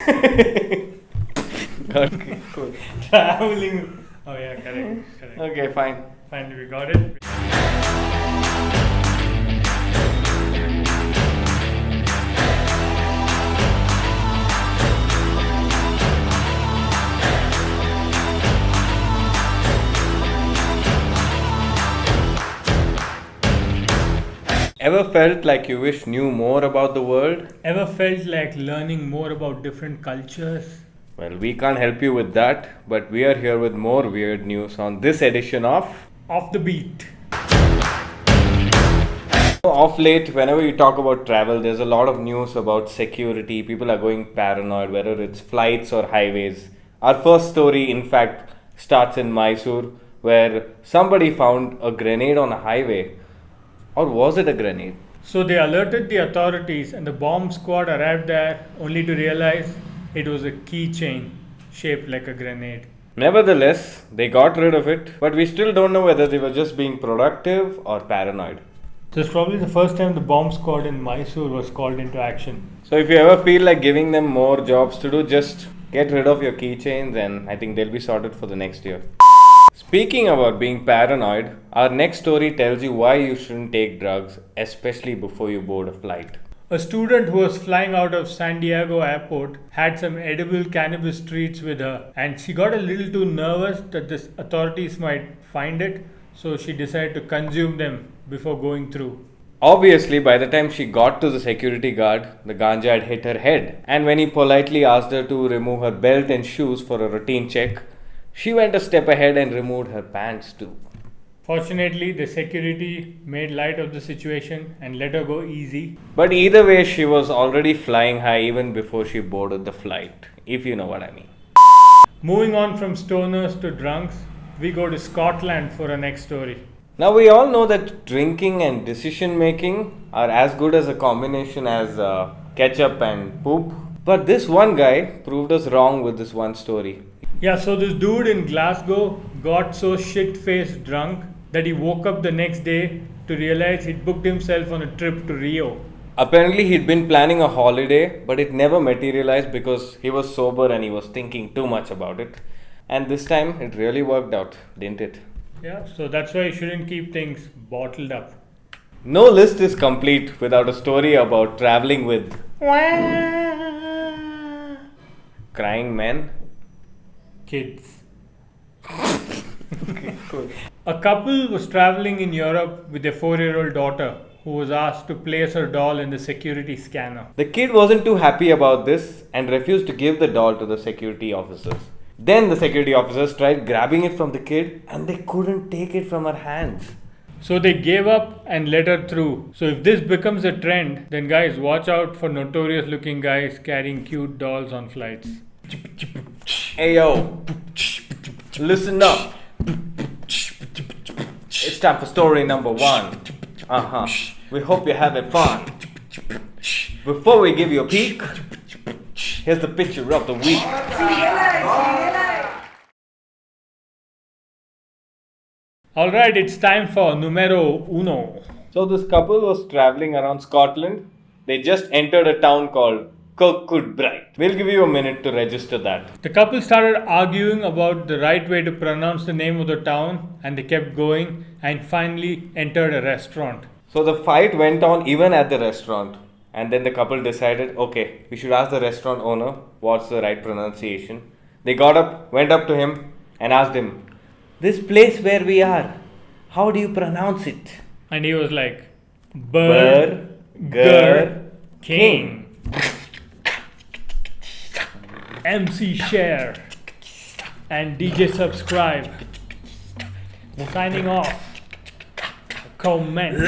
Okay, cool. Traveling. Oh yeah, correct. Okay, fine. Finally, we got it. Ever felt like you wish knew more about the world? Ever felt like learning more about different cultures? Well, we can't help you with that, but we are here with more weird news on this edition of. Off the beat. Of late, whenever you talk about travel, there's a lot of news about security. People are going paranoid, whether it's flights or highways. Our first story, in fact, starts in Mysore, where somebody found a grenade on a highway. Or was it a grenade? So they alerted the authorities, and the bomb squad arrived there only to realize it was a keychain shaped like a grenade. Nevertheless, they got rid of it, but we still don't know whether they were just being productive or paranoid. So it's probably the first time the bomb squad in Mysore was called into action. So if you ever feel like giving them more jobs to do, just get rid of your keychains and I think they'll be sorted for the next year. Speaking about being paranoid, our next story tells you why you shouldn't take drugs, especially before you board a flight. A student who was flying out of San Diego airport had some edible cannabis treats with her, and she got a little too nervous that the authorities might find it, so she decided to consume them before going through. Obviously, by the time she got to the security guard, the ganja had hit her head, and when he politely asked her to remove her belt and shoes for a routine check, she went a step ahead and removed her pants too. Fortunately, the security made light of the situation and let her go easy. But either way, she was already flying high even before she boarded the flight, if you know what I mean. Moving on from stoners to drunks, we go to Scotland for our next story. Now, we all know that drinking and decision making are as good as a combination as ketchup and poop. But this one guy proved us wrong with this one story. Yeah, so this dude in Glasgow got so shit-faced drunk that he woke up the next day to realize he'd booked himself on a trip to Rio. Apparently, he'd been planning a holiday, but it never materialized because he was sober and he was thinking too much about it. And this time, it really worked out, didn't it? Yeah, so that's why you shouldn't keep things bottled up. No list is complete without a story about traveling with crying men. Kids. Okay, cool. A couple was traveling in Europe with their 4-year-old daughter who was asked to place her doll in the security scanner. The kid wasn't too happy about this and refused to give the doll to the security officers. Then the security officers tried grabbing it from the kid and they couldn't take it from her hands. So they gave up and let her through. So if this becomes a trend, then guys, watch out for notorious looking guys carrying cute dolls on flights. Hey yo, listen up. It's time for story number 1. We hope you're having fun. Before we give you a peek, here's the picture of the week. Alright, it's time for numero uno. So this couple was traveling around Scotland. They just entered a town called KIRK. We'll give you a minute to register that. The couple started arguing about the right way to pronounce the name of the town, and they kept going and finally entered a restaurant. So the fight went on even at the restaurant. And then the couple decided, okay, we should ask the restaurant owner what's the right pronunciation. They got up, went up to him and asked him, this place where we are, how do you pronounce it? And he was like, Burger King. MC Share and DJ Subscribe signing off. Comment.